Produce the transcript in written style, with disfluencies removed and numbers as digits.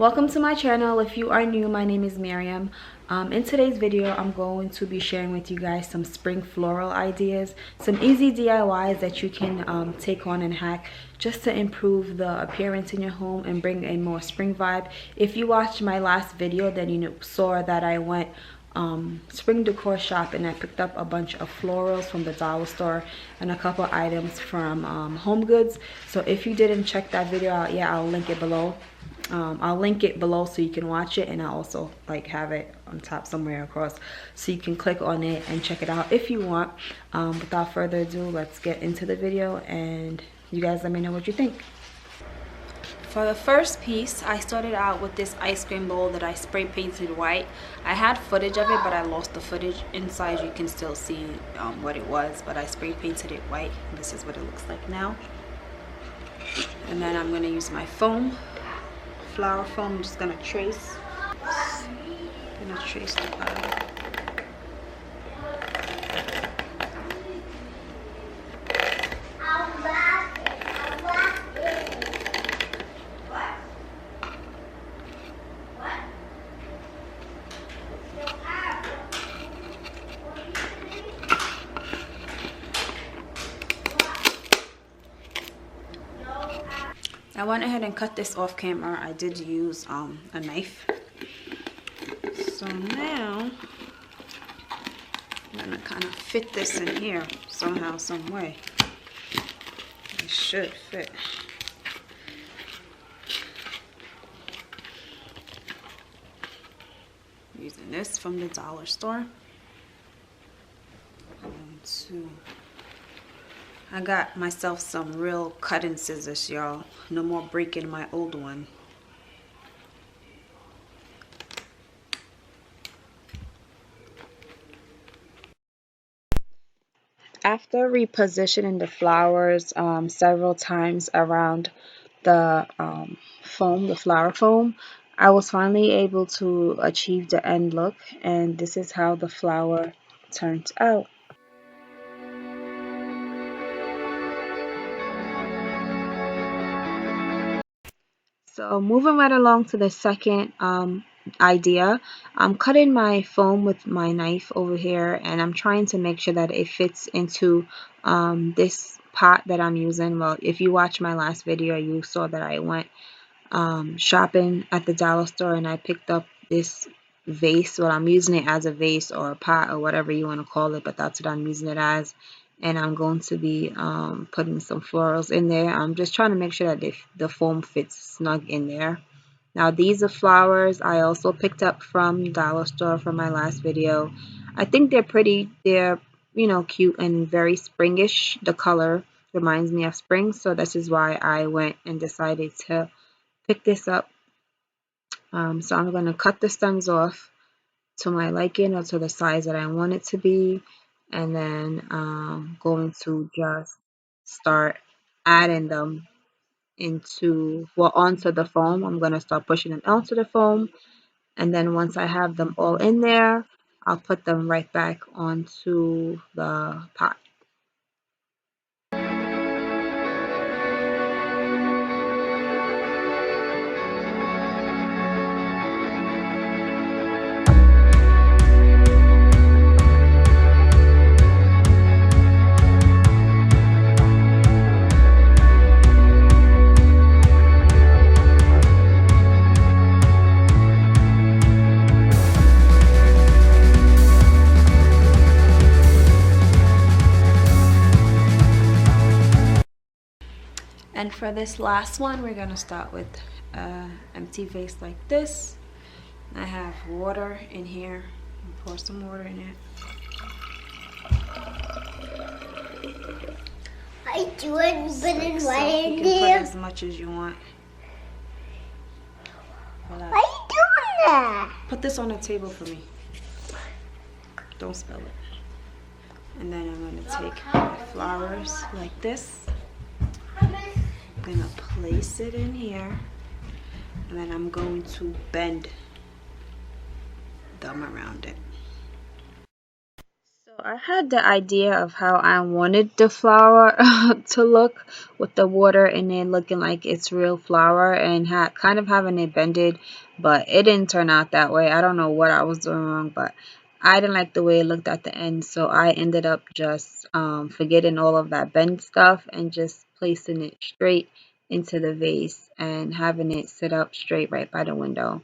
Welcome to my channel. If you are new, my name is Miriam. In today's video, I'm going to be sharing with you guys some spring floral ideas, some easy DIYs that you can take on and hack just to improve the appearance in your home and bring a more spring vibe. If you watched my last video, then you saw that I went spring decor shop and I picked up a bunch of florals from the dollar store and a couple items from Home Goods. So if you didn't check that video out, yeah, I'll link it below. I'll link it below so you can watch it, and I'll also have it on top somewhere across so you can click on it and check it out if you want. Without further ado, let's get into the video and you guys let me know what you think. For the first piece, I started out with this ice cream bowl that I spray painted white. I had footage of it, but I lost the footage. Inside you can still see what it was, but I spray painted it white. This is what it looks like now. And then I'm going to use my foam, flower foam. I'm just going to trace. I'm going to trace the bottom. I went ahead and cut this off camera. I did use a knife. So now I'm gonna kind of fit this in here somehow, some way. It should fit. Using this from the dollar store. I got myself some real cutting scissors, y'all. No more breaking my old one. After repositioning the flowers several times around the foam, the flower foam, I was finally able to achieve the end look, and this is how the flower turned out. So moving right along to the second idea, I'm cutting my foam with my knife over here, and I'm trying to make sure that it fits into this pot that I'm using. Well, if you watch my last video, you saw that I went shopping at the dollar store and I picked up this vase. Well, I'm using it as a vase or a pot or whatever you want to call it, but that's what I'm using it as. And I'm going to be putting some florals in there. I'm just trying to make sure that the foam fits snug in there. Now these are flowers I also picked up from dollar store from my last video. I think they're pretty. They're, you know, cute and very springish. The color reminds me of spring, so this is why I went and decided to pick this up. So I'm going to cut the stems off to my liking or to the size that I want it to be, and then going to just start adding them onto the foam. I'm going to start pushing them onto the foam, and then once I have them all in there, I'll put them right back onto the pot. And for this last one, we're gonna start with an empty vase like this. I have water in here. Pour some water in it. I do it, but it's right in You can there. put as much as you want. Why are you doing that? Put this on the table for me. Don't spill it. And then I'm gonna take my flowers like this. I'm gonna place it in here, and then I'm going to bend them around it. So I had the idea of how I wanted the flower to look with the water in it looking like it's real flour and kind of having it bended, but it didn't turn out that way. I don't know what I was doing wrong, but I didn't like the way it looked at the end, so I ended up just forgetting all of that bend stuff and just placing it straight into the vase and having it sit up straight right by the window.